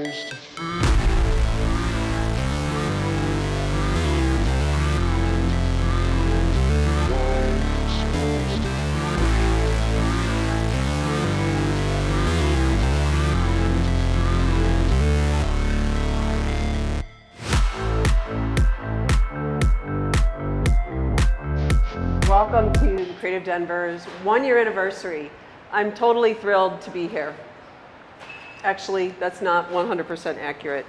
Welcome to Creative Denver's one-year anniversary. I'm totally thrilled to be here. Actually, that's not 100% accurate.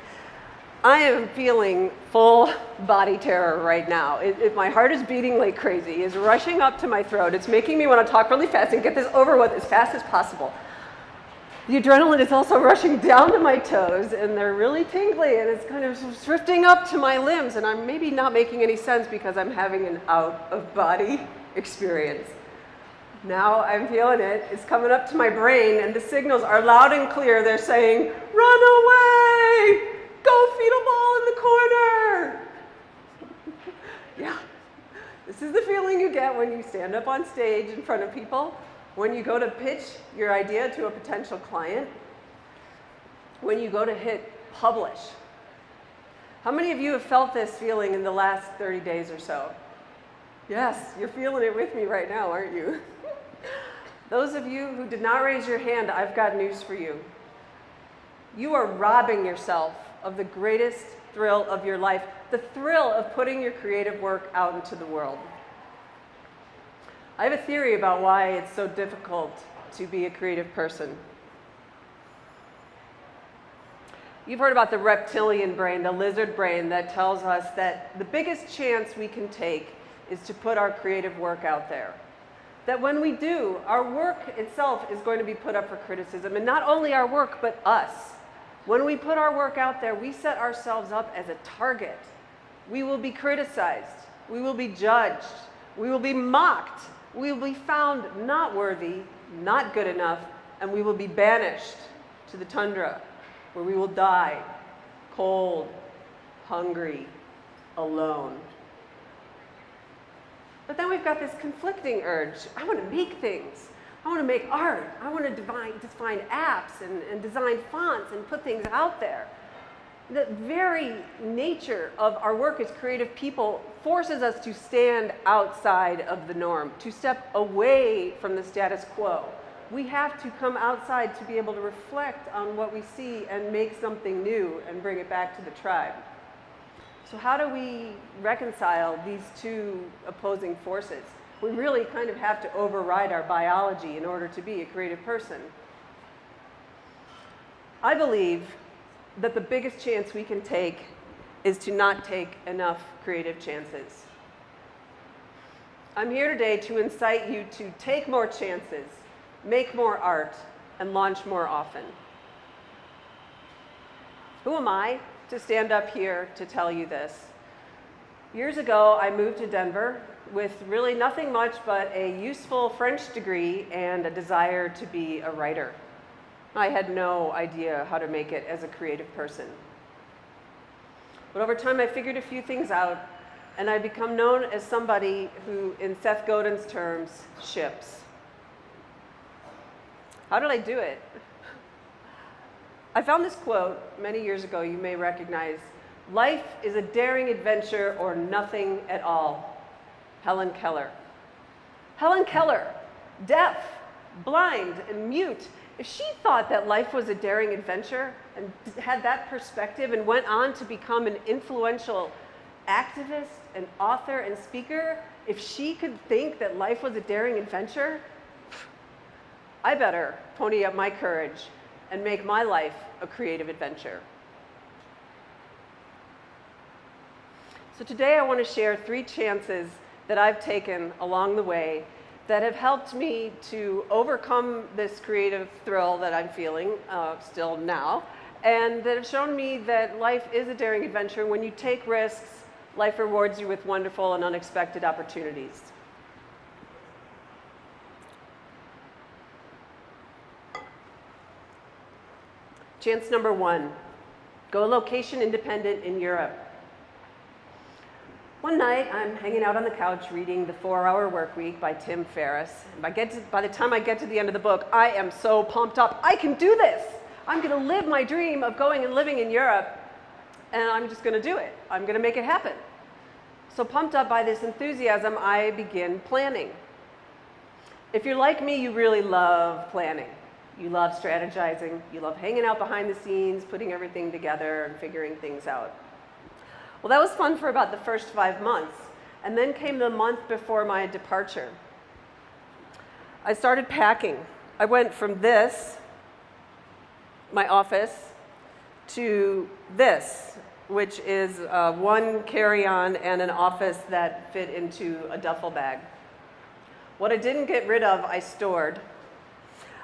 I am feeling full body terror right now. My heart is beating like crazy. It's rushing up to my throat. It's making me want to talk really fast and get this over with as fast as possible. The adrenaline is also rushing down to my toes, and they're really tingly, and it's kind of drifting up to my limbs, and I'm maybe not making any sense because I'm having an out-of-body experience. Now I'm feeling it. It's coming up to my brain, and the signals are loud and clear. They're saying, "Run away! Go feed a ball in the corner!" Yeah, this is the feeling you get when you stand up on stage in front of people, when you go to pitch your idea to a potential client, when you go to hit publish. How many of you have felt this feeling in the last 30 days or so? Yes, you're feeling it with me right now, aren't you? Those of you who did not raise your hand, I've got news for you. You are robbing yourself of the greatest thrill of your life, the thrill of putting your creative work out into the world. I have a theory about why it's so difficult to be a creative person. You've heard about the reptilian brain, the lizard brain, that tells us that the biggest chance we can take is to put our creative work out there. That when we do, our work itself is going to be put up for criticism, and not only our work, but us. When we put our work out there, we set ourselves up as a target. We will be criticized. We will be judged. We will be mocked. We will be found not worthy, not good enough, and we will be banished to the tundra, where we will die, cold, hungry, alone. But then we've got this conflicting urge. I want to make things. I want to make art. I want to define apps and design fonts and put things out there. The very nature of our work as creative people forces us to stand outside of the norm, to step away from the status quo. We have to come outside to be able to reflect on what we see and make something new and bring it back to the tribe. So how do we reconcile these two opposing forces? We really kind of have to override our biology in order to be a creative person. I believe that the biggest chance we can take is to not take enough creative chances. I'm here today to incite you to take more chances, make more art, and launch more often. Who am I to stand up here to tell you this? Years ago, I moved to Denver with really nothing much but a useful French degree and a desire to be a writer. I had no idea how to make it as a creative person. But over time, I figured a few things out, and I've become known as somebody who, in Seth Godin's terms, ships. How did I do it? I found this quote many years ago you may recognize. "Life is a daring adventure or nothing at all." Helen Keller. Helen Keller, deaf, blind, and mute. If she thought that life was a daring adventure and had that perspective and went on to become an influential activist and author and speaker, if she could think that life was a daring adventure, I better pony up my courage and make my life a creative adventure. So today I want to share 3 chances that I've taken along the way that have helped me to overcome this creative thrill that I'm feeling still now, and that have shown me that life is a daring adventure. When you take risks, life rewards you with wonderful and unexpected opportunities. Chance number 1, go location independent in Europe. One night, I'm hanging out on the couch reading The 4-Hour Workweek by Tim Ferriss. And by the time I get to the end of the book, I am so pumped up. I can do this. I'm going to live my dream of going and living in Europe, and I'm just going to do it. I'm going to make it happen. So pumped up by this enthusiasm, I begin planning. If you're like me, you really love planning. You love strategizing. You love hanging out behind the scenes, putting everything together and figuring things out. Well, that was fun for about the first 5 months. And then came the month before my departure. I started packing. I went from this, my office, to this, which is one carry-on and an office that fit into a duffel bag. What I didn't get rid of, I stored.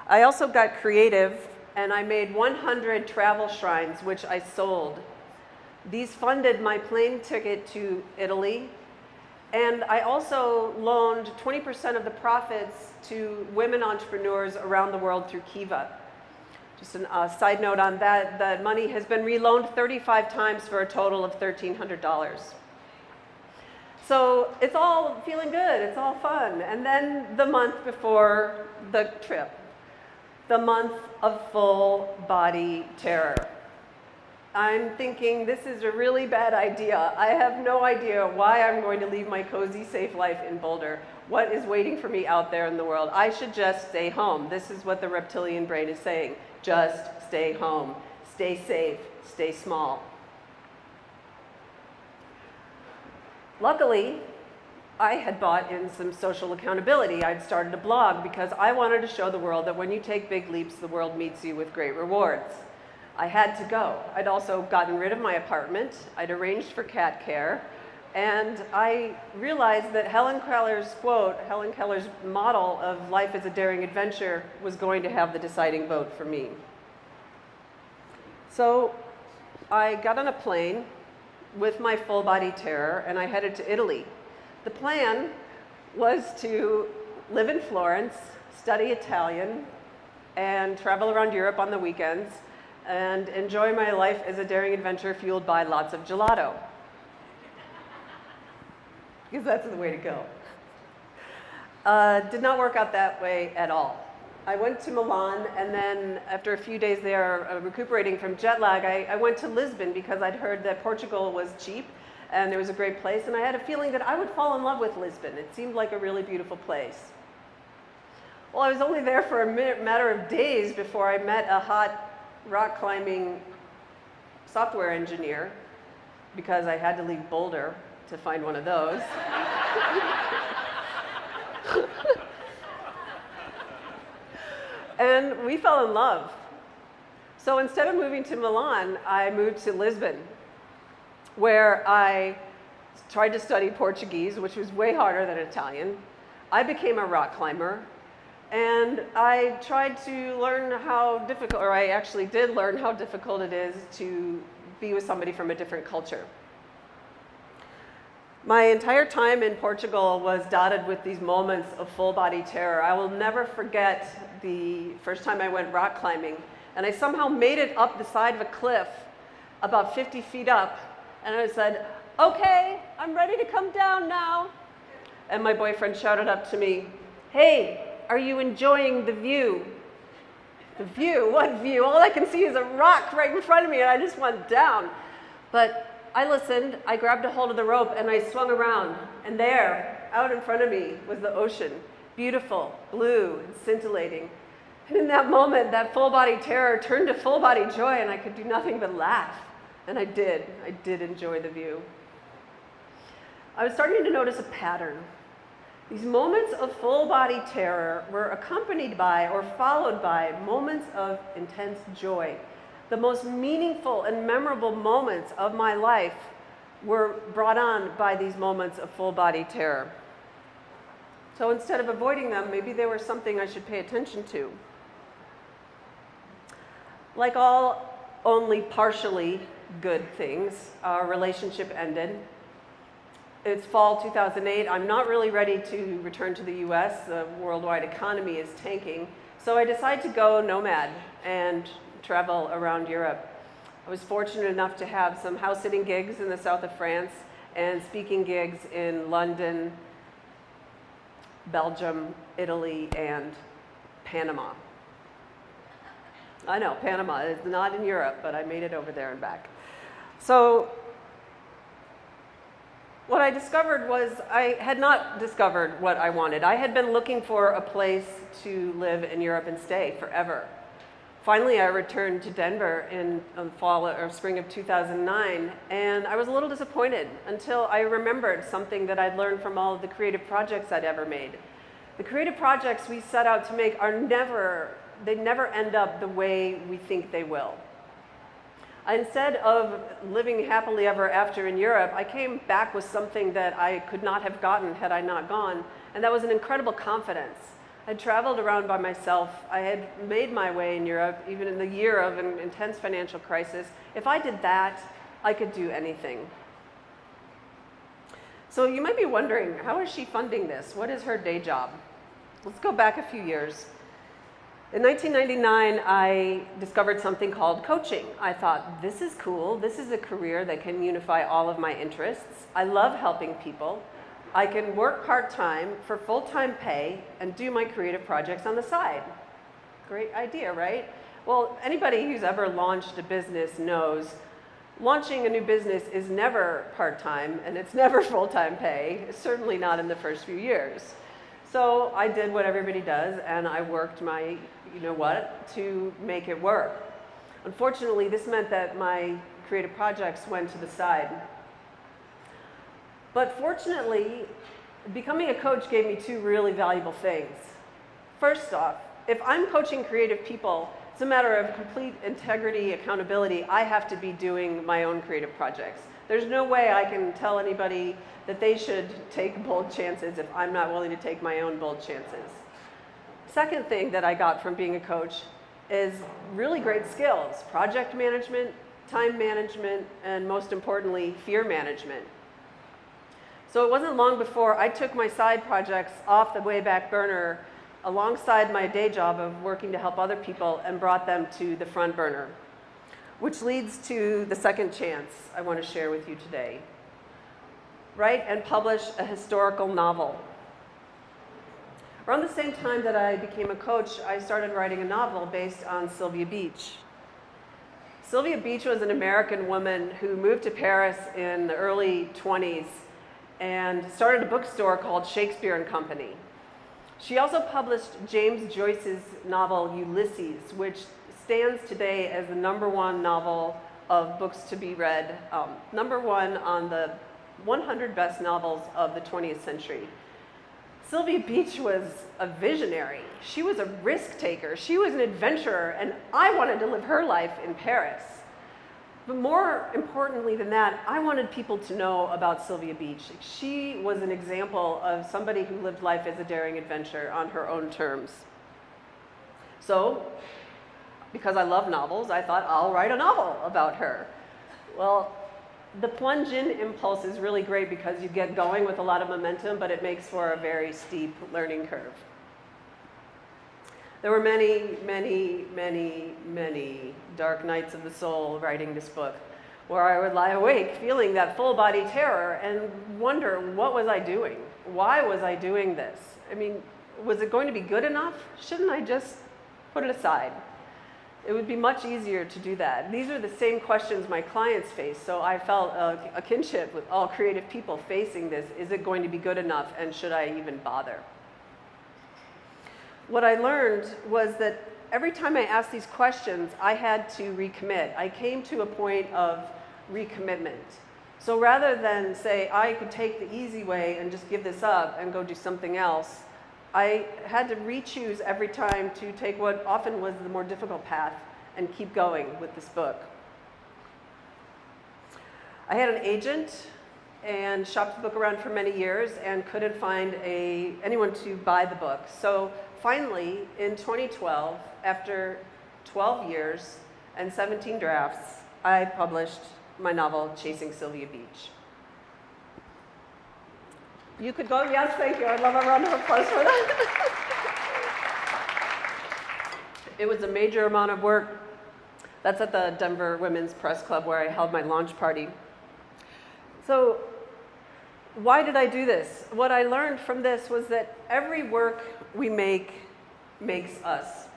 I also got creative, and I made 100 travel shrines, which I sold. These funded my plane ticket to Italy, and I also loaned 20% of the profits to women entrepreneurs around the world through Kiva. Just a side note on that, the money has been reloaned 35 times for a total of $1,300. So it's all feeling good, it's all fun. And then the month before the trip, the month of full body terror. I'm thinking this is a really bad idea. I have no idea why I'm going to leave my cozy, safe life in Boulder. What is waiting for me out there in the world? I should just stay home. This is what the reptilian brain is saying. Just stay home. Stay safe. Stay small. Luckily, I had bought in some social accountability. I'd started a blog because I wanted to show the world that when you take big leaps, the world meets you with great rewards. I had to go. I'd also gotten rid of my apartment. I'd arranged for cat care. And I realized that Helen Keller's quote, Helen Keller's model of life as a daring adventure was going to have the deciding vote for me. So I got on a plane with my full body terror and I headed to Italy. The plan was to live in Florence, study Italian, and travel around Europe on the weekends and enjoy my life as a daring adventure fueled by lots of gelato. Because that's the way to go. Did not work out that way at all. I went to Milan, and then after a few days there recuperating from jet lag, I went to Lisbon because I'd heard that Portugal was cheap and it was a great place, and I had a feeling that I would fall in love with Lisbon. It seemed like a really beautiful place. Well, I was only there for a matter of days before I met a hot rock climbing software engineer, because I had to leave Boulder to find one of those. And we fell in love. So instead of moving to Milan, I moved to Lisbon, where I tried to study Portuguese, which was way harder than Italian. I became a rock climber. And I tried to learn how difficult, or I actually did learn how difficult it is to be with somebody from a different culture. My entire time in Portugal was dotted with these moments of full body terror. I will never forget the first time I went rock climbing, and I somehow made it up the side of a cliff about 50 feet up, and I said, "Okay, I'm ready to come down now." And my boyfriend shouted up to me, "Hey, are you enjoying the view?" The view? What view? All I can see is a rock right in front of me, and I just went down. But I listened, I grabbed a hold of the rope, and I swung around. And there, out in front of me, was the ocean. Beautiful, blue, and scintillating. And in that moment, that full-body terror turned to full-body joy, and I could do nothing but laugh. And I did. I did enjoy the view. I was starting to notice a pattern. These moments of full-body terror were accompanied by or followed by moments of intense joy. The most meaningful and memorable moments of my life were brought on by these moments of full-body terror. So instead of avoiding them, maybe they were something I should pay attention to. Like all only partially good things, our relationship ended. It's fall 2008. I'm not really ready to return to the US. The worldwide economy is tanking. So I decided to go nomad and travel around Europe. I was fortunate enough to have some house sitting gigs in the south of France and speaking gigs in London, Belgium, Italy, and Panama. I know, Panama. It's not in Europe, but I made it over there and back. So what I discovered was I had not discovered what I wanted. I had been looking for a place to live in Europe and stay forever. Finally, I returned to Denver in the fall or spring of 2009, and I was a little disappointed until I remembered something that I'd learned from all of the creative projects I'd ever made. The creative projects we set out to make they never end up the way we think they will. Instead of living happily ever after in Europe, I came back with something that I could not have gotten had I not gone, and that was an incredible confidence. I'd traveled around by myself. I had made my way in Europe, even in the year of an intense financial crisis. If I did that, I could do anything. So you might be wondering, how is she funding this? What is her day job? Let's go back a few years. In 1999, I discovered something called coaching. I thought, this is cool. This is a career that can unify all of my interests. I love helping people. I can work part-time for full-time pay and do my creative projects on the side. Great idea, right? Well, anybody who's ever launched a business knows launching a new business is never part-time and it's never full-time pay, certainly not in the first few years. So I did what everybody does, and I worked my, to make it work. Unfortunately, this meant that my creative projects went to the side. But fortunately, becoming a coach gave me two really valuable things. First off, if I'm coaching creative people, it's a matter of complete integrity, accountability. I have to be doing my own creative projects. There's no way I can tell anybody that they should take bold chances if I'm not willing to take my own bold chances. Second thing that I got from being a coach is really great skills: project management, time management, and most importantly, fear management. So it wasn't long before I took my side projects off the way back burner alongside my day job of working to help other people and brought them to the front burner. Which leads to the second chance I want to share with you today. Write and publish a historical novel. Around the same time that I became a coach, I started writing a novel based on Sylvia Beach. Sylvia Beach was an American woman who moved to Paris in the early 20s and started a bookstore called Shakespeare and Company. She also published James Joyce's novel Ulysses, which stands today as the #1 novel of books to be read, #1 on the 100 best novels of the 20th century. Sylvia Beach was a visionary. She was a risk taker. She was an adventurer, and I wanted to live her life in Paris. But more importantly than that, I wanted people to know about Sylvia Beach. She was an example of somebody who lived life as a daring adventure on her own terms. So, because I love novels, I thought I'll write a novel about her. Well, the plunge-in impulse is really great because you get going with a lot of momentum, but it makes for a very steep learning curve. There were many, many, many, many dark nights of the soul writing this book, where I would lie awake feeling that full-body terror and wonder, what was I doing? Why was I doing this? I mean, was it going to be good enough? Shouldn't I just put it aside? It would be much easier to do that. These are the same questions my clients face, so I felt a kinship with all creative people facing this. Is it going to be good enough, and should I even bother? What I learned was that every time I asked these questions, I had to recommit. I came to a point of recommitment. So rather than say I could take the easy way and just give this up and go do something else, I had to re-choose every time to take what often was the more difficult path and keep going with this book. I had an agent and shopped the book around for many years and couldn't find anyone to buy the book. So finally, in 2012, after 12 years and 17 drafts, I published my novel, Chasing Sylvia Beach. You could go, yes, thank you. I'd love a round of applause for that. It was a major amount of work. That's at the Denver Women's Press Club where I held my launch party. So why did I do this? What I learned from this was that every work we make makes us.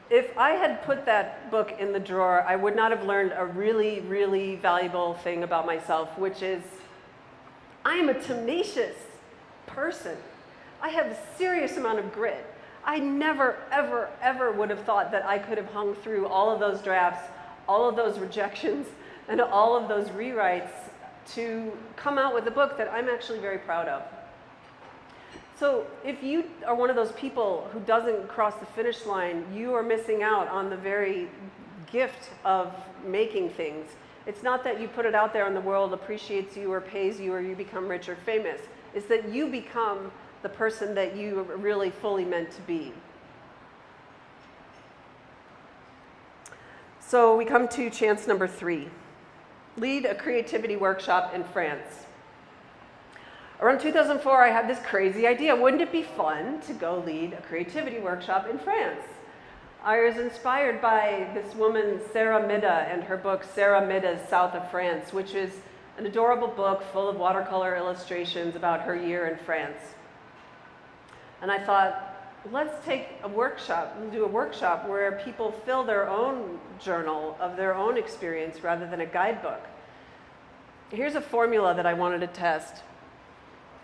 If I had put that book in the drawer, I would not have learned a really, really valuable thing about myself, which is I am a tenacious person. I have a serious amount of grit. I never, ever, ever would have thought that I could have hung through all of those drafts, all of those rejections, and all of those rewrites to come out with a book that I'm actually very proud of. So if you are one of those people who doesn't cross the finish line, you are missing out on the very gift of making things. It's not that you put it out there and the world appreciates you or pays you or you become rich or famous. It's that you become the person that you are really fully meant to be. So we come to chance number 3. Lead a creativity workshop in France. Around 2004, I had this crazy idea. Wouldn't it be fun to go lead a creativity workshop in France? I was inspired by this woman, Sarah Mida, and her book, Sarah Mida's South of France, which is an adorable book full of watercolor illustrations about her year in France. And I thought, let's take a workshop, do a workshop where people fill their own journal of their own experience rather than a guidebook. Here's a formula that I wanted to test.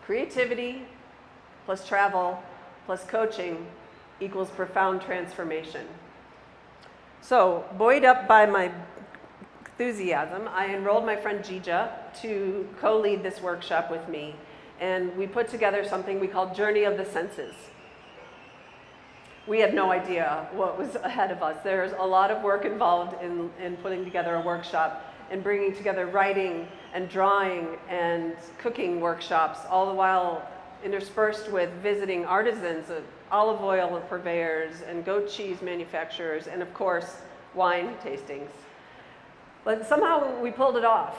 Creativity plus travel plus coaching equals profound transformation. So, buoyed up by my enthusiasm, I enrolled my friend Jija to co-lead this workshop with me. And we put together something we called Journey of the Senses. We had no idea what was ahead of us. There's a lot of work involved in putting together a workshop and bringing together writing and drawing and cooking workshops, all the while interspersed with visiting artisans, olive oil purveyors and goat cheese manufacturers, and of course, wine tastings. But somehow we pulled it off.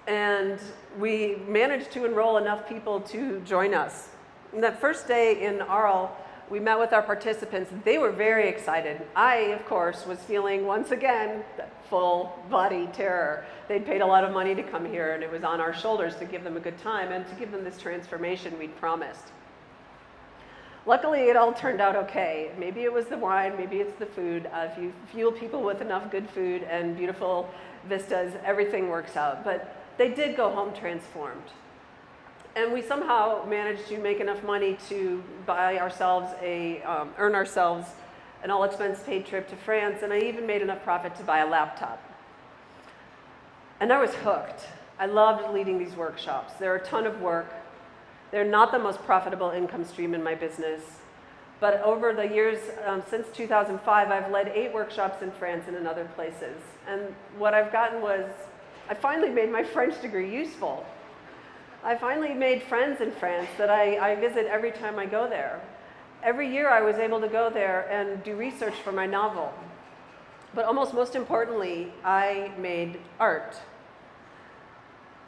And we managed to enroll enough people to join us. And that first day in Arles, we met with our participants. They were very excited. I, of course, was feeling, once again, that full body terror. They'd paid a lot of money to come here, and it was on our shoulders to give them a good time and to give them this transformation we'd promised. Luckily, it all turned out okay. Maybe it was the wine, maybe it's the food. If you fuel people with enough good food and beautiful vistas, everything works out. But they did go home transformed. And we somehow managed to make enough money to buy ourselves earn ourselves an all-expense-paid trip to France, and I even made enough profit to buy a laptop. And I was hooked. I loved leading these workshops. They're a ton of work. They're not the most profitable income stream in my business. But over the years, since 2005, I've led 8 workshops in France and in other places. And what I've gotten was, I finally made my French degree useful. I finally made friends in France that I visit every time I go there. Every year I was able to go there and do research for my novel. But almost most importantly, I made art.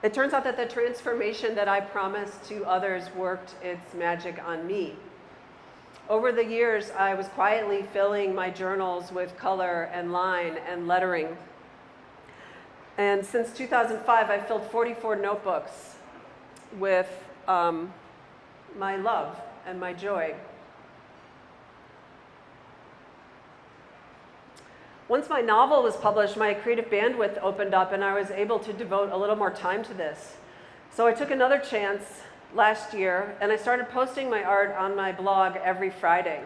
It turns out that the transformation that I promised to others worked its magic on me. Over the years, I was quietly filling my journals with color and line and lettering. And since 2005, I've filled 44 notebooks with my love and my joy. Once my novel was published, my creative bandwidth opened up and I was able to devote a little more time to this. So I took another chance last year and I started posting my art on my blog every Friday.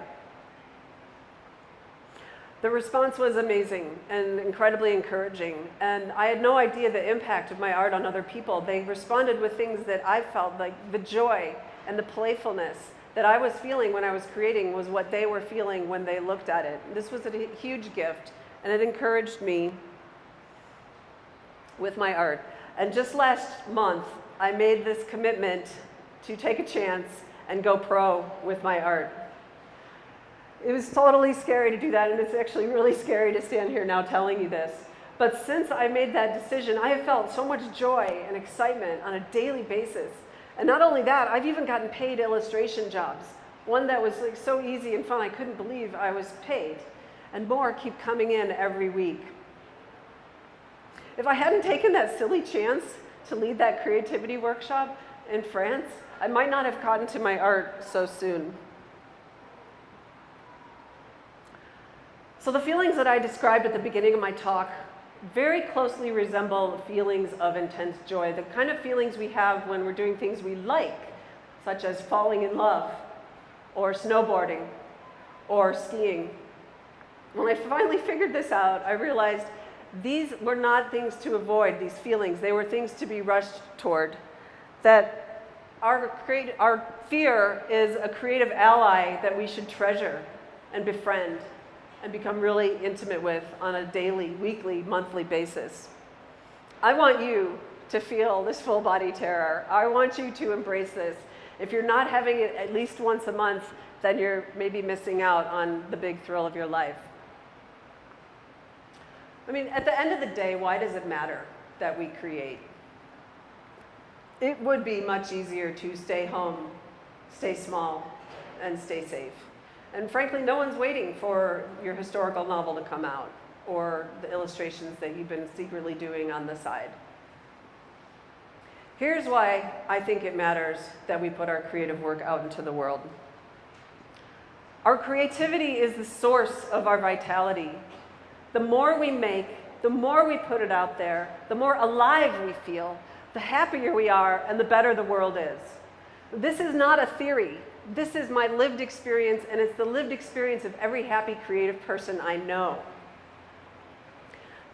The response was amazing and incredibly encouraging, and I had no idea the impact of my art on other people. They responded with things that I felt like the joy and the playfulness that I was feeling when I was creating was what they were feeling when they looked at it. This was a huge gift, and it encouraged me with my art. And just last month, I made this commitment to take a chance and go pro with my art. It was totally scary to do that, and it's actually really scary to stand here now telling you this. But since I made that decision, I have felt so much joy and excitement on a daily basis. And not only that, I've even gotten paid illustration jobs. One that was like so easy and fun, I couldn't believe I was paid. And more keep coming in every week. If I hadn't taken that silly chance to lead that creativity workshop in France, I might not have gotten to my art so soon. So the feelings that I described at the beginning of my talk very closely resemble the feelings of intense joy, the kind of feelings we have when we're doing things we like, such as falling in love, or snowboarding, or skiing. When I finally figured this out, I realized these were not things to avoid, these feelings. They were things to be rushed toward. That our fear is a creative ally that we should treasure and befriend and become really intimate with on a daily, weekly, monthly basis. I want you to feel this full body terror. I want you to embrace this. If you're not having it at least once a month, then you're maybe missing out on the big thrill of your life. I mean, at the end of the day, why does it matter that we create? It would be much easier to stay home, stay small, and stay safe. And frankly, no one's waiting for your historical novel to come out or the illustrations that you've been secretly doing on the side. Here's why I think it matters that we put our creative work out into the world. Our creativity is the source of our vitality. The more we make, the more we put it out there, the more alive we feel, the happier we are, and the better the world is. This is not a theory. This is my lived experience, and it's the lived experience of every happy, creative person I know.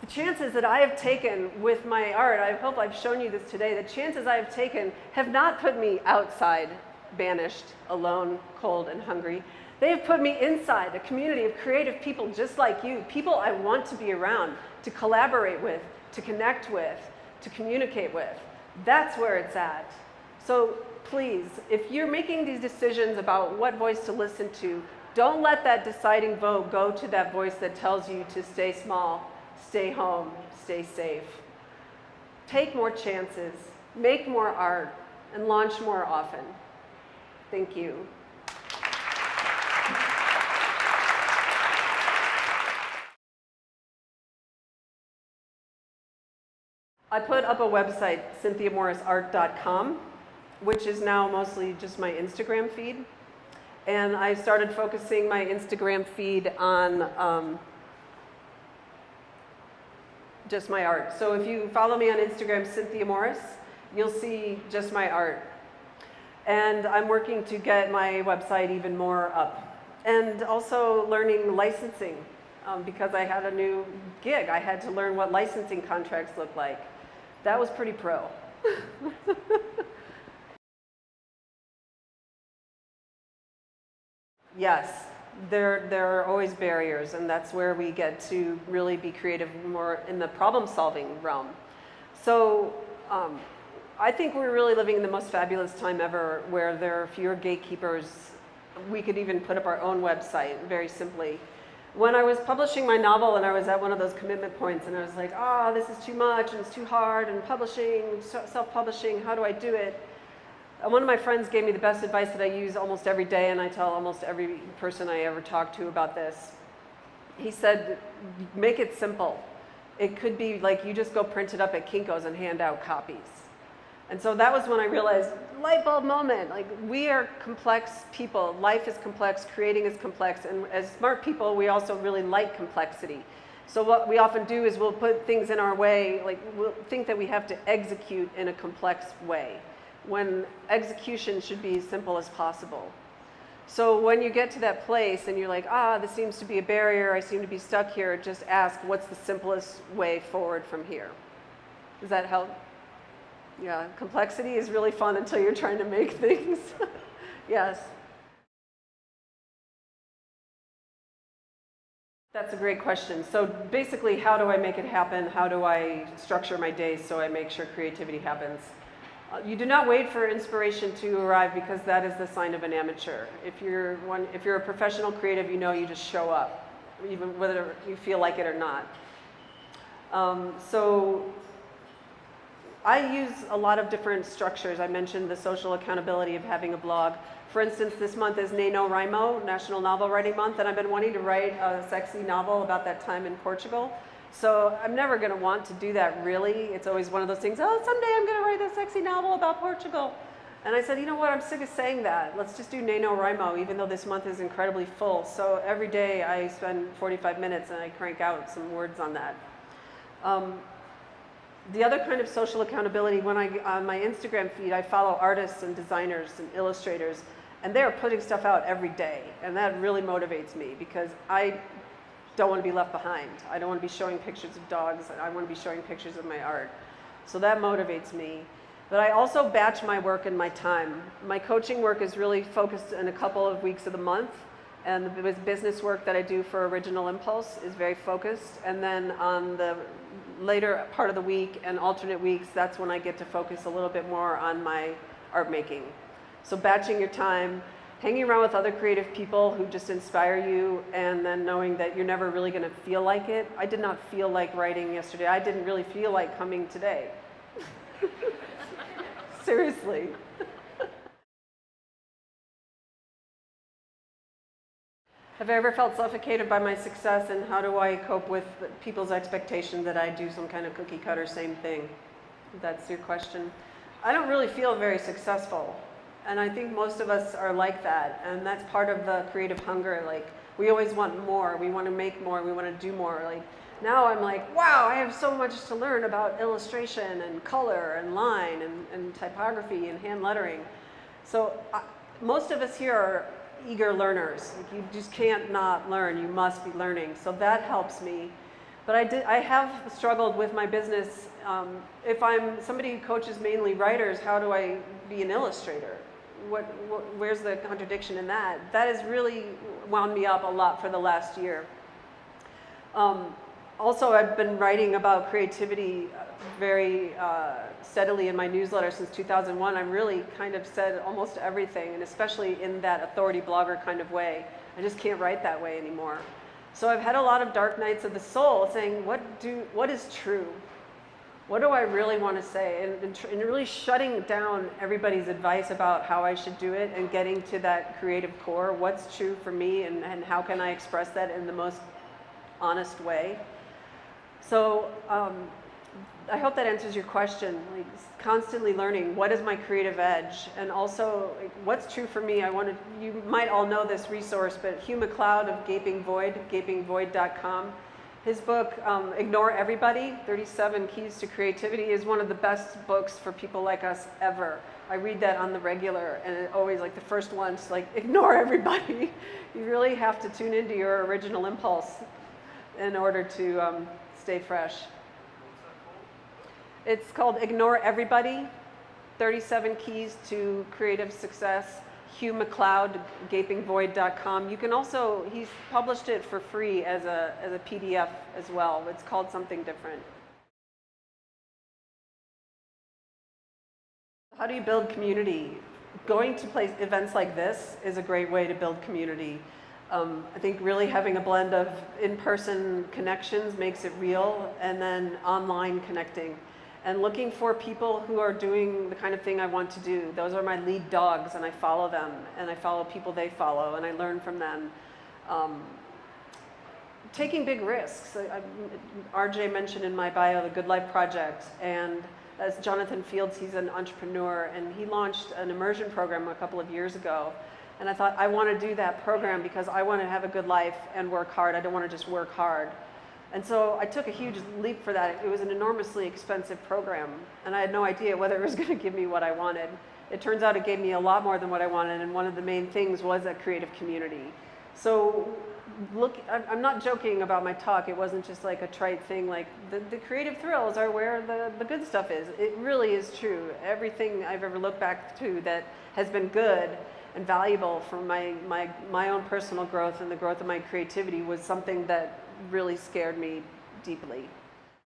The chances that I have taken with my art, I hope I've shown you this today, the chances I have taken have not put me outside, banished, alone, cold, and hungry. They have put me inside a community of creative people just like you, people I want to be around, to collaborate with, to connect with, to communicate with. That's where it's at. So please, if you're making these decisions about what voice to listen to, don't let that deciding vote go to that voice that tells you to stay small, stay home, stay safe. Take more chances, make more art, and launch more often. Thank you. I put up a website, cynthiamorrisart.com, which is now mostly just my Instagram feed. And I started focusing my Instagram feed on just my art. So if you follow me on Instagram, Cynthia Morris, you'll see just my art. And I'm working to get my website even more up. And also learning licensing, because I had a new gig. I had to learn what licensing contracts look like. That was pretty pro. Yes, there are always barriers, and that's where we get to really be creative more in the problem-solving realm. So I think we're really living in the most fabulous time ever, where there are fewer gatekeepers. We could even put up our own website, very simply. When I was publishing my novel and I was at one of those commitment points and I was like, oh, this is too much and it's too hard and publishing, self-publishing, how do I do it? One of my friends gave me the best advice that I use almost every day, and I tell almost every person I ever talk to about this. He said, make it simple. It could be like you just go print it up at Kinko's and hand out copies. And so that was when I realized, light bulb moment, like we are complex people. Life is complex, creating is complex, and as smart people, we also really like complexity. So what we often do is we'll put things in our way, like we'll think that we have to execute in a complex way, when execution should be as simple as possible. So when you get to that place and you're like, this seems to be a barrier, I seem to be stuck here, just ask, what's the simplest way forward from here? Does that help? Yeah, complexity is really fun until you're trying to make things. Yes. That's a great question. So basically, how do I make it happen? How do I structure my days so I make sure creativity happens? You do not wait for inspiration to arrive, because that is the sign of an amateur. If you're a professional creative, you know you just show up, even whether you feel like it or not. So I use a lot of different structures. I mentioned the social accountability of having a blog. For instance, this month is NaNoWriMo, National Novel Writing Month, and I've been wanting to write a sexy novel about that time in Portugal. So I'm never going to want to do that, really. It's always one of those things, oh, someday I'm going to write a sexy novel about Portugal. And I said, you know what, I'm sick of saying that. Let's just do NaNoWriMo, even though this month is incredibly full. So every day I spend 45 minutes and I crank out some words on that. The other kind of social accountability, on my Instagram feed, I follow artists and designers and illustrators, and they're putting stuff out every day. And that really motivates me because I don't want to be left behind. I don't want to be showing pictures of dogs. I want to be showing pictures of my art. So that motivates me. But I also batch my work and my time. My coaching work is really focused in a couple of weeks of the month, and the business work that I do for Original Impulse is very focused. And then on the later part of the week and alternate weeks, that's when I get to focus a little bit more on my art making. So batching your time, hanging around with other creative people who just inspire you, and then knowing that you're never really going to feel like it. I did not feel like writing yesterday. I didn't really feel like coming today. Seriously. Have I ever felt suffocated by my success, and how do I cope with people's expectation that I do some kind of cookie cutter same thing? If that's your question. I don't really feel very successful, and I think most of us are like that, and that's part of the creative hunger. Like, we always want more, we want to make more, we want to do more. Like, now I'm like, wow, I have so much to learn about illustration and color and line and typography and hand lettering. So most of us here are eager learners. Like, you just can't not learn. You must be learning. So that helps me. But I have struggled with my business. If I'm somebody who coaches mainly writers, how do I be an illustrator? Where's the contradiction in that? That has really wound me up a lot for the last year. Also, I've been writing about creativity very steadily in my newsletter since 2001. I've really kind of said almost everything, and especially in that authority blogger kind of way. I just can't write that way anymore. So I've had a lot of dark nights of the soul saying, what is true? What do I really want to say? And really shutting down everybody's advice about how I should do it and getting to that creative core. What's true for me, and how can I express that in the most honest way? So I hope that answers your question. Like, constantly learning, what is my creative edge? And also, like, what's true for me? You might all know this resource, but Hugh MacLeod of Gaping Void, gapingvoid.com. His book, Ignore Everybody, 37 Keys to Creativity, is one of the best books for people like us ever. I read that on the regular, and it always, like, the first one's like, ignore everybody. You really have to tune into your original impulse in order to stay fresh. It's called Ignore Everybody, 37 Keys to Creative Success. Hugh MacLeod, gapingvoid.com. You can also, he's published it for free as a PDF as well. It's called something different. How do you build community? Going to events like this is a great way to build community. I think really having a blend of in-person connections makes it real, and then online connecting. And looking for people who are doing the kind of thing I want to do. Those are my lead dogs, and I follow them, and I follow people they follow, and I learn from them. Taking big risks. RJ mentioned in my bio the Good Life Project, and as Jonathan Fields, he's an entrepreneur, and he launched an immersion program a couple of years ago. And I thought, I want to do that program because I want to have a good life and work hard. I don't want to just work hard. And so I took a huge leap for that. It was an enormously expensive program, and I had no idea whether it was going to give me what I wanted. It turns out it gave me a lot more than what I wanted, and one of the main things was a creative community. So look, I'm not joking about my talk. It wasn't just like a trite thing. Like, the creative thrills are where the good stuff is. It really is true. Everything I've ever looked back to that has been good and valuable for my own personal growth and the growth of my creativity was something that really scared me deeply.